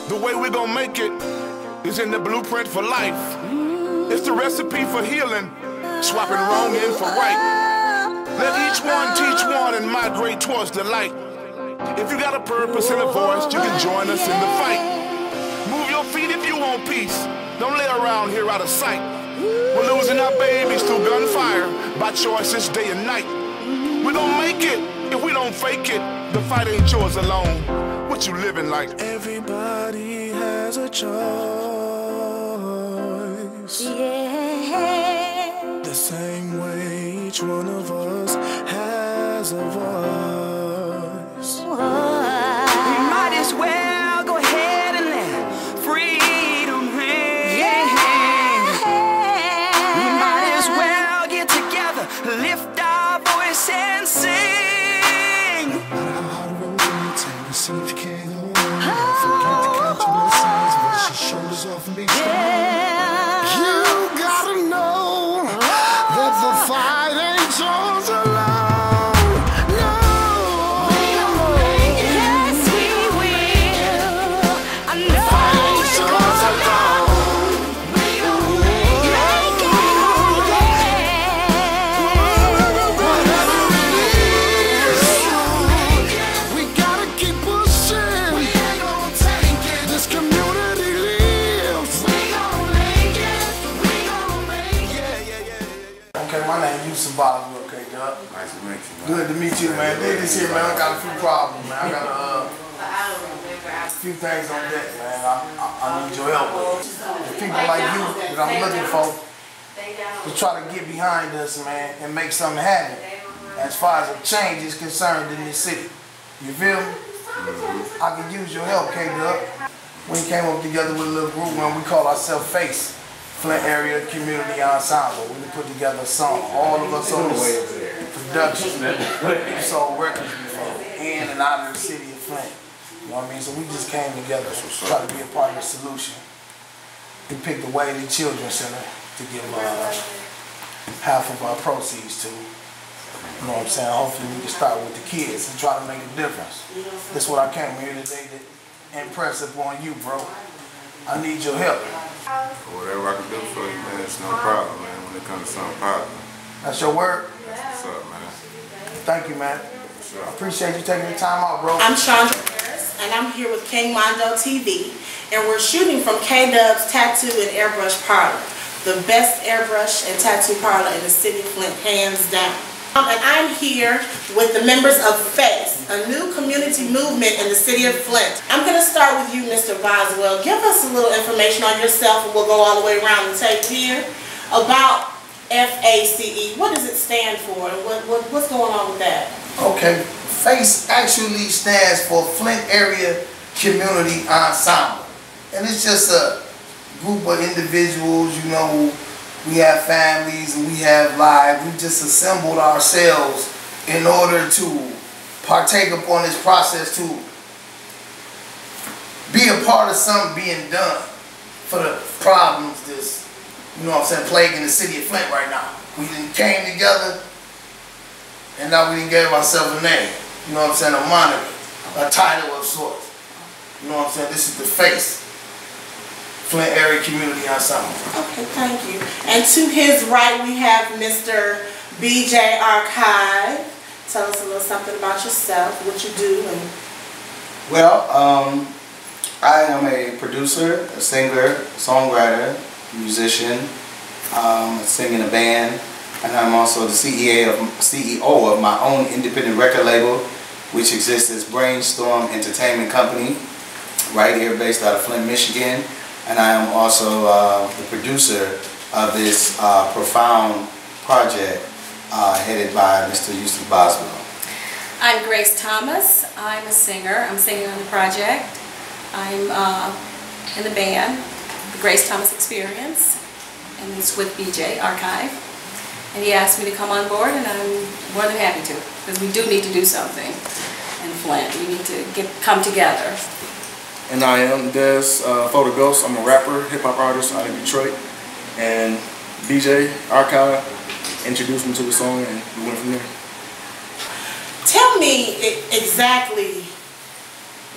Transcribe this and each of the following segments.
The way we gon' make it is in the blueprint for life. It's the recipe for healing, swapping wrong in for right. Let each one teach one and migrate towards the light. If you got a purpose and a voice, you can join us in the fight. Move your feet if you want peace. Don't lay around here out of sight. We're losing our babies through gunfire by choices day and night. We gon' make it if we don't fake it. The fight ain't yours alone. What you living like? Everybody has a choice. Yeah. The same way each one of us has a voice. We might as well go ahead and let freedom ring. Yeah. We might as well get together, lift our voice and sing. No matter how the road may take, we see if you can't go on. Forget to count your blessings, brush your shoulders off and be strong. You gotta know that the fight ain't yours alone. No. We gon' make it. Yes, we will. I know The fight ain't yours alone. we gon' make it. Whatever it is, we gotta keep pushing. We ain't gonna take it. This community lives. We gon' make it. We gon' make it. Okay, my name is Ensemble, okay, Doug? Nice to meet you, man. Good to meet you, man. This here, man, I got a few problems, man. I got a few things on deck, man. I need your help with. The people like you that I'm looking for to try to get behind us, man, and make something happen as far as a change is concerned in this city. You feel me? I can use your help, K-Dub. We came up together with a little group, man. We call ourselves F.A.C.E. Flint Area Community Ensemble. We put together a song. All of us on this production. We sold records before, in and out of the city of Flint. You know what I mean? So we just came together to try to be a part of the solution. We picked the Way the Children's Center to give half of our proceeds to. You know what I'm saying? Hopefully we can start with the kids and try to make a difference. That's what I came here today to impress upon you, bro. I need your help. Whatever I can do for you, man, it's no problem, man, when it comes to something positive. That's your word? That's what's up, man. Thank you, man. Sure. I appreciate you taking the time out, bro. I'm Chandra Harris, and I'm here with King Mondo TV, and we're shooting from K-Dub's Tattoo and Airbrush Parlor, the best airbrush and tattoo parlor in the city of Flint, hands down. And I'm here with the members of F.A.C.E., a new community movement in the city of Flint. I'm going to start with you, Mr. Boswell. Give us a little information on yourself, and we'll go all the way around the table here, about F.A.C.E. What does it stand for, and what's going on with that? Okay, F.A.C.E. actually stands for Flint Area Community Ensemble. And it's just a group of individuals, you know, we have families and we have lives. We just assembled ourselves in order to partake upon this process, to be a part of something being done for the problems that's, you know what I'm saying, plaguing the city of Flint right now. We done came together and now we done gave ourselves a name. You know what I'm saying, a moniker, a title of sorts. You know what I'm saying, this is the F.A.C.E. Flint Area Community Ensemble. Okay, thank you. And to his right, we have Mr. B.J. Archive. Tell us a little something about yourself, what you do. Well, I am a producer, a singer, songwriter, musician. I sing in a band, and I'm also the CEO of my own independent record label, which exists as Brainstorm Entertainment Company, right here based out of Flint, Michigan. And I am also the producer of this profound project headed by Mr. Houston Boswell. I'm Grace Thomas. I'm a singer. I'm singing on the project. I'm in the band, the Grace Thomas Experience, and it's with BJ Archive. And he asked me to come on board, and I'm more than happy to, because we do need to do something in Flint. We need to come together. And I am Des Photoghost. I'm a rapper, hip-hop artist out of Detroit. And BJ Archive introduced me to the song, and we went from there. Tell me exactly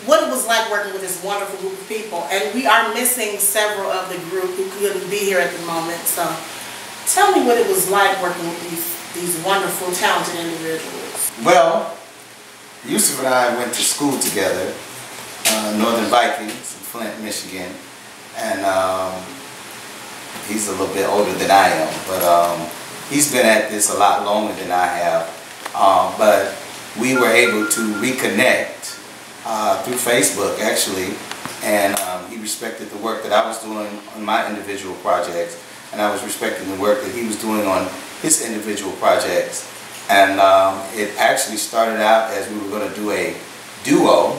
what it was like working with this wonderful group of people. And we are missing several of the group who couldn't be here at the moment. So tell me what it was like working with these wonderful, talented individuals. Well, Yusuf and I went to school together, Northern Vikings in Flint, Michigan. And he's a little bit older than I am, but he's been at this a lot longer than I have. But we were able to reconnect through Facebook, actually, and he respected the work that I was doing on my individual projects, and I was respecting the work that he was doing on his individual projects. And it actually started out as we were going to do a duo,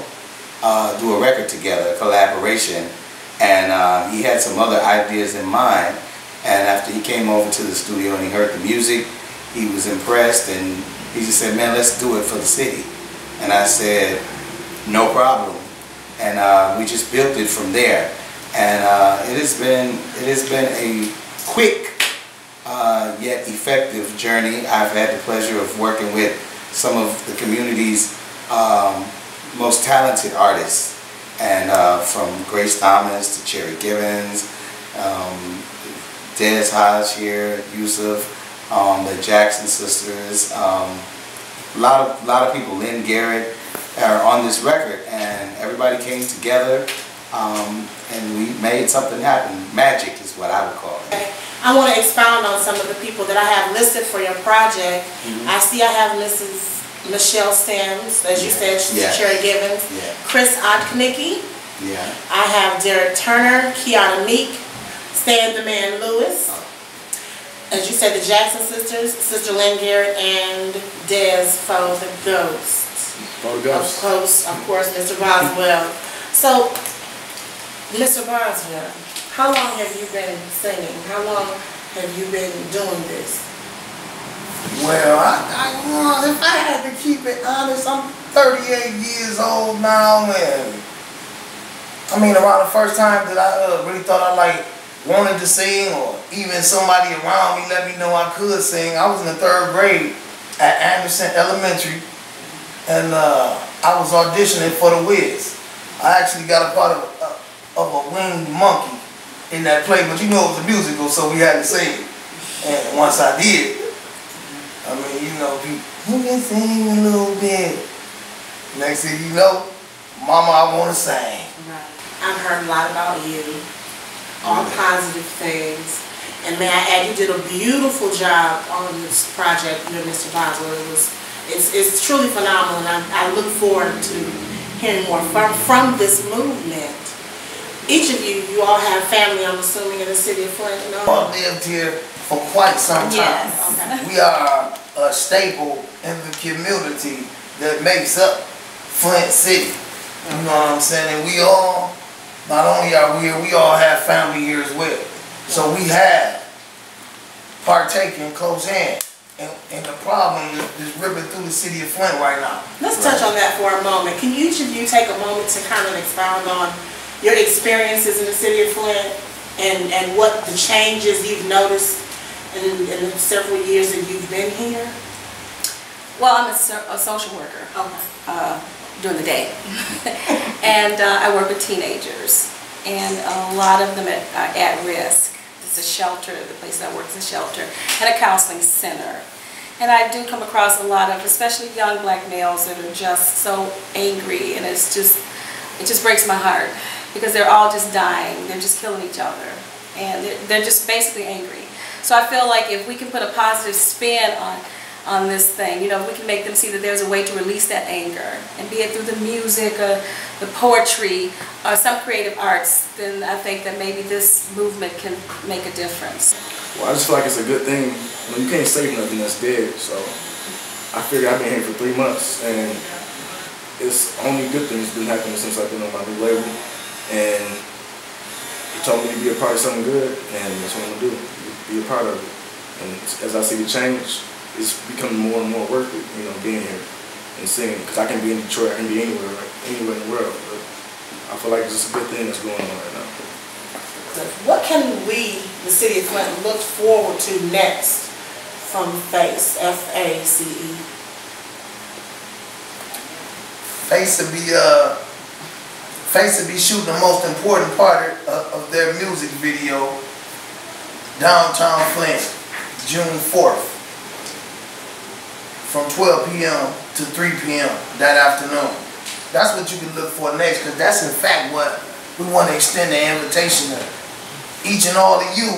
do a record together, a collaboration, and he had some other ideas in mind. And after he came over to the studio and he heard the music, he was impressed, and he just said, "Man, let's do it for the city." And I said, "No problem." And we just built it from there. And it has been a quick yet effective journey. I've had the pleasure of working with some of the community's most talented artists, and from Grace Thomas to Cherry Gibbons, Des Hodge here, Yusuf, the Jackson sisters, a lot of people, Lynn Garrett, are on this record, and everybody came together, and we made something happen. Magic is what I would call it. Okay. I want to expound on some of the people that I have listed for your project. I see I have Mrs. Michelle Sims, as you said, she's Cherry Gibbons, Chris Otknicki, I have Derek Turner, Kiana Meek, Stan the Man Lewis, as you said, the Jackson sisters, Sister Lynn Garrett, and Des for the Ghost. Of course, Mr. Boswell. So, Mr. Boswell, how long have you been singing? How long have you been doing this? Well, if I had to keep it honest, I'm 38 years old now, and I mean, around the first time that I really thought I wanted to sing, or even somebody around me let me know I could sing, I was in the 3rd grade at Anderson Elementary, and I was auditioning for the Wiz. I actually got a part of a winged monkey in that play, but you know it was a musical, so we had to sing. And once I did, I mean, you know, you can sing a little bit. Next thing you know, Mama, I want to sing. Right. I've heard a lot about you, all positive things. And may I add, you did a beautiful job on this project, you and Mr. Boswell. It's truly phenomenal, and I look forward to hearing more from this movement. Each of you all have family, I'm assuming, in the city of Flint. I've lived here for quite some time. Yes. Okay. We are a staple in the community that makes up Flint City. You know what I'm saying? And we all, not only are we here, we all have family here as well. So we have partaken close hand in the problem that's ripping through the city of Flint right now. Let's touch on that for a moment. Can each of you take a moment to kind of expound on your experiences in the city of Flint and what the changes you've noticed in the several years that you've been here? Well, I'm a social worker during the day. And I work with teenagers. And a lot of them are at risk. It's a shelter, the place I work is a shelter, and a counseling center. And I do come across a lot of, especially young black males, that are just so angry, and it just breaks my heart, because they're all just dying, they're just killing each other, and they're just basically angry. So I feel like if we can put a positive spin on this thing, you know, we can make them see that there's a way to release that anger, and be it through the music or the poetry or some creative arts, then I think that maybe this movement can make a difference. Well, I just feel like it's a good thing. You know, you can't save nothing that's dead, so I figure I've been here for 3 months, and it's only good things been happening since I've been on my new label, and he told me to be a part of something good, and that's what I'm gonna do, be a part of it. And as I see the change, it's becoming more and more worth it, you know, being here and singing. Because I can be in Detroit, I can be anywhere in the world. But I feel like it's just a good thing that's going on right now. What can we, the city of Flint, look forward to next from F.A.C.E? F.A.C.E. to be F.A.C.E be shooting the most important part of their music video, downtown Flint, June 4th, from 12 p.m. to 3 p.m. that afternoon. That's what you can look for next, because that's in fact what we want to extend the invitation to each and all of you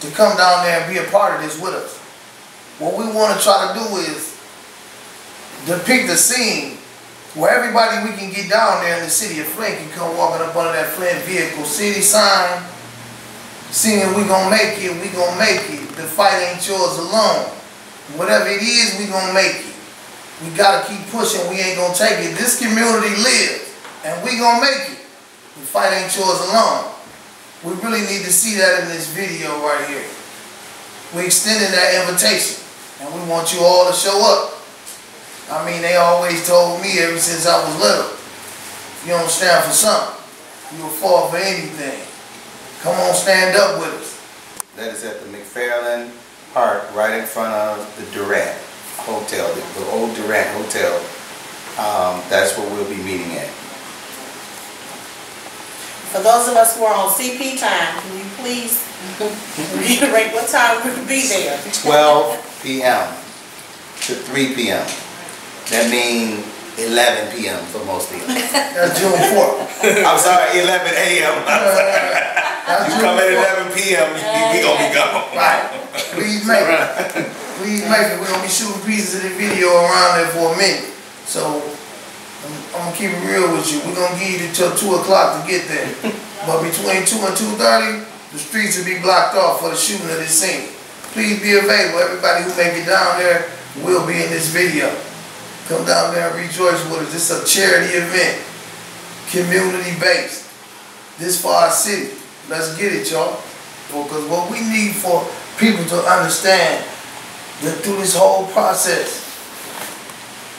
to come down there and be a part of this with us. What we want to try to do is depict a scene where everybody we can get down there in the city of Flint can come walking up under that Flint Vehicle City sign, singing "We gon' make it, we gon' make it, the fight ain't yours alone. Whatever it is, we gon' make it. We gotta keep pushing, we ain't gonna take it. This community lives, and we gon' make it. The fight ain't yours alone." We really need to see that in this video right here. We extended that invitation, and we want you all to show up. I mean, they always told me ever since I was little, if you don't stand for something, you'll fall for anything. Come on, stand up with us. That is at the McFarland Park, right in front of the Durant Hotel, the old Durant Hotel. That's where we'll be meeting at. For those of us who are on CP time, can you please reiterate what time we will be there? 12 p.m. to 3 p.m. That means 11 p.m. for most people. That's June 4th. I'm sorry, 11 a.m. You come at 11 p.m., we gonna be gone. Right. Please make it. Please make it. We're gonna be shooting pieces of the video around there for a minute. So I'm gonna keep it real with you. We're gonna give you till 2 o'clock to get there. But between 2 and 2:30, the streets will be blocked off for the shooting of this scene. Please be available. Everybody who make it down there will be in this video. Come down there and rejoice with us. This is a charity event, community-based. This for our city. Let's get it, y'all. Because what we need for people to understand that through this whole process,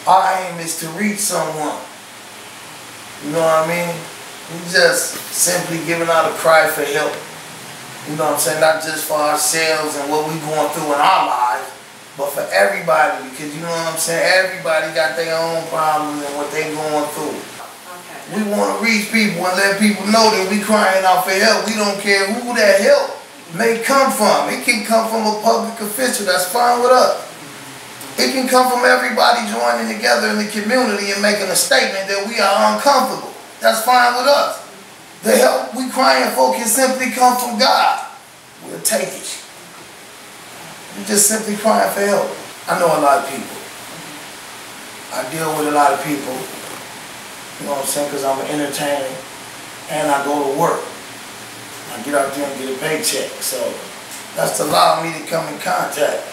our aim is to reach someone. You know what I mean? We just simply giving out a cry for help. You know what I'm saying? Not just for ourselves and what we going through in our lives, but for everybody, because you know what I'm saying? Everybody got their own problems and what they going through. Okay. We want to reach people and let people know that we crying out for help. We don't care who that help may come from. It can come from a public official. That's fine with us. It can come from everybody joining together in the community and making a statement that we are uncomfortable. That's fine with us. The help we crying for can simply come from God. We'll take it. We're just simply crying for help. I know a lot of people. I deal with a lot of people. You know what I'm saying? Because I'm an entertainer and I go to work. I get out there and get a paycheck. So that's allowed me to come in contact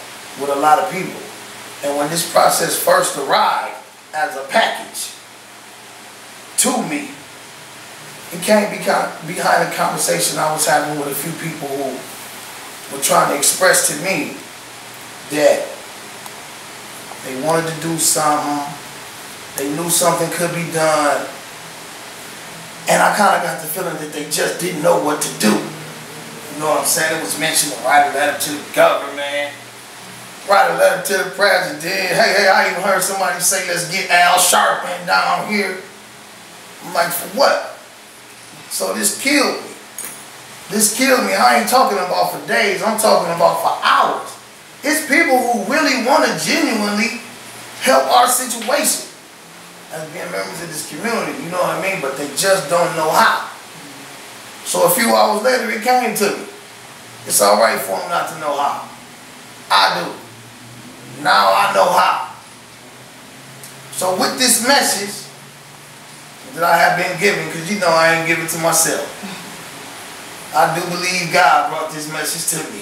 with a lot of people. And when this process first arrived as a package to me, it came behind a conversation I was having with a few people who were trying to express to me that they wanted to do something, they knew something could be done, and I kind of got the feeling that they just didn't know what to do. You know what I'm saying? It was mentioned to write a letter to the government, write a letter to the president. Hey, I even heard somebody say, let's get Al Sharpton down here. I'm like, for what? So this killed me. This killed me. I ain't talking about for days. I'm talking about for hours. It's people who really want to genuinely help our situation as being members of this community, you know what I mean? But they just don't know how. So a few hours later, it came to me. It's all right for them not to know how. I do. Now I know how. So with this message that I have been given, because you know I ain't giving it to myself, I do believe God brought this message to me,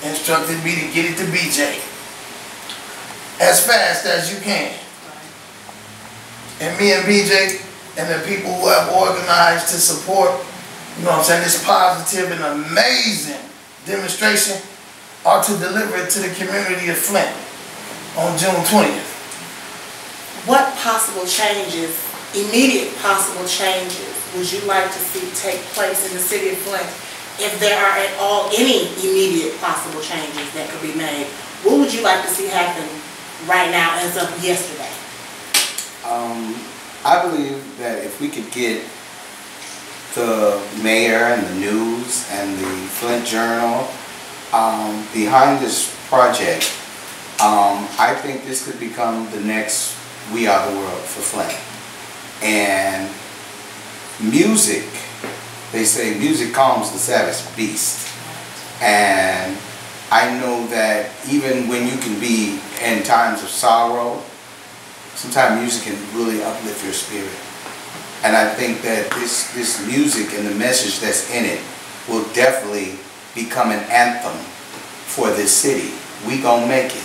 instructed me to get it to BJ as fast as you can. And me and BJ and the people who have organized to support, you know what I'm saying, this positive and amazing demonstration are to deliver it to the community of Flint on June 20th. What possible changes, immediate possible changes, would you like to see take place in the city of Flint? If there are at all any immediate possible changes that could be made, what would you like to see happen right now as of yesterday? I believe that if we could get the mayor and the news and the Flint Journal behind this project. I think this could become the next We Are the World for Flint. And music, they say music calms the savage beast. And I know that even when you can be in times of sorrow, sometimes music can really uplift your spirit. And I think that this music and the message that's in it will definitely become an anthem for this city. We gonna make it.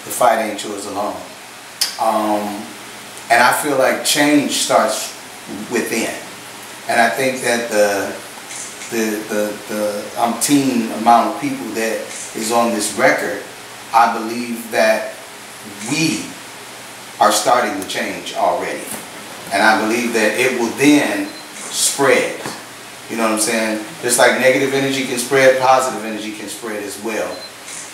The fight ain't yours alone. And I feel like change starts within. And I think that the umpteen amount of people that is on this record, I believe that we are starting to change already. And I believe that it will then spread. You know what I'm saying? Just like negative energy can spread, positive energy can spread as well.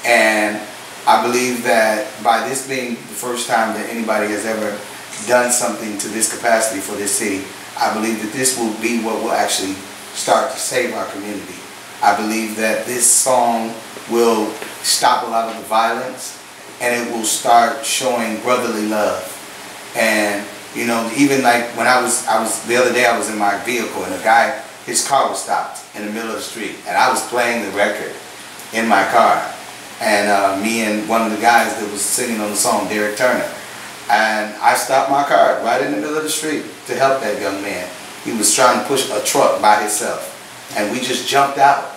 And I believe that by this being the first time that anybody has ever done something to this capacity for this city, I believe that this will be what will actually start to save our community. I believe that this song will stop a lot of the violence, and it will start showing brotherly love. And you know, even like when I was the other day I was in my vehicle and a guy, his car was stopped in the middle of the street, and I was playing the record in my car. And me and one of the guys that was singing on the song, Derek Turner, and I stopped my car right in the middle of the street to help that young man. He was trying to push a truck by himself, and we just jumped out.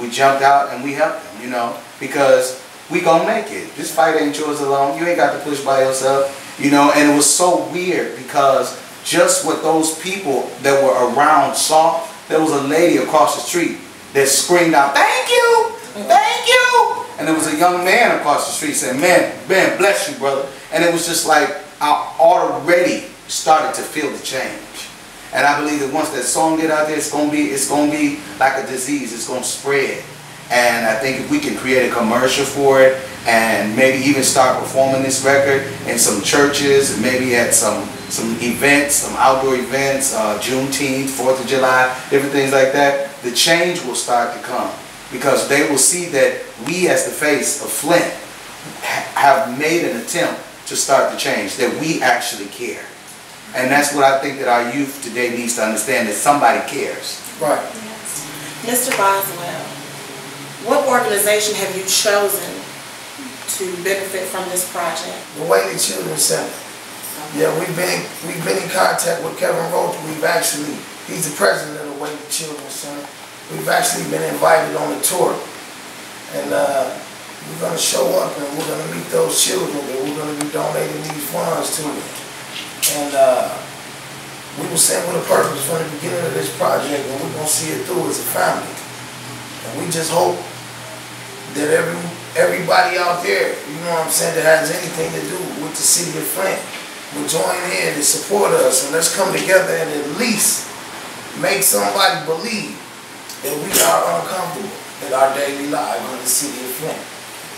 We jumped out and we helped him, you know, because we gonna make it. This fight ain't yours alone. You ain't got to push by yourself, you know. And it was so weird because just what those people that were around saw, there was a lady across the street that screamed out, "Thank you! Thank you!" And there was a young man across the street saying, man, bless you, brother. And it was just like, I already started to feel the change. And I believe that once that song get out there, it's gonna be like a disease. It's gonna spread. And I think if we can create a commercial for it and maybe even start performing this record in some churches and maybe at some events, some outdoor events, Juneteenth, 4th of July, different things like that, the change will start to come. Because they will see that we as the face of Flint have made an attempt to start the change, that we actually care. And that's what I think that our youth today needs to understand, that somebody cares. Right. Mr. Boswell, what organization have you chosen to benefit from this project? The Whaley Children's Center. Yeah, we've been in contact with Kevin Roach. He's the president of the Whaley Children's Center. We've actually been invited on a tour, and we're going to show up and we're going to meet those children that we're going to be donating these funds to. And we were sent with a purpose from the beginning of this project, and we're going to see it through as a family. And we just hope that everybody out there, you know what I'm saying, that has anything to do with the city of Flint will join in and support us, and let's come together and at least make somebody believe that we are uncomfortable in our daily lives in the city of Flint.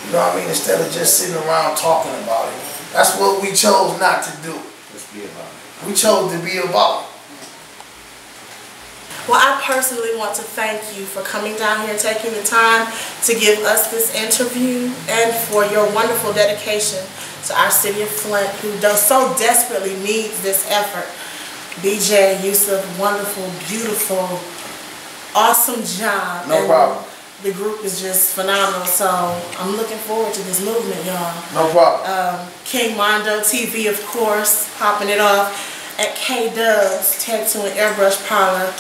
You know what I mean? Instead of just sitting around talking about it. That's what we chose not to do. Let's be about it. We chose to be about it. Well, I personally want to thank you for coming down here and taking the time to give us this interview, and for your wonderful dedication to our city of Flint, who so desperately needs this effort. BJ, Yusuf, wonderful, beautiful, awesome job. No problem. The group is just phenomenal, so I'm looking forward to this movement, y'all. No problem. King Mondo TV, of course, popping it off at K-Dub's Tattoo and Airbrush Parlor.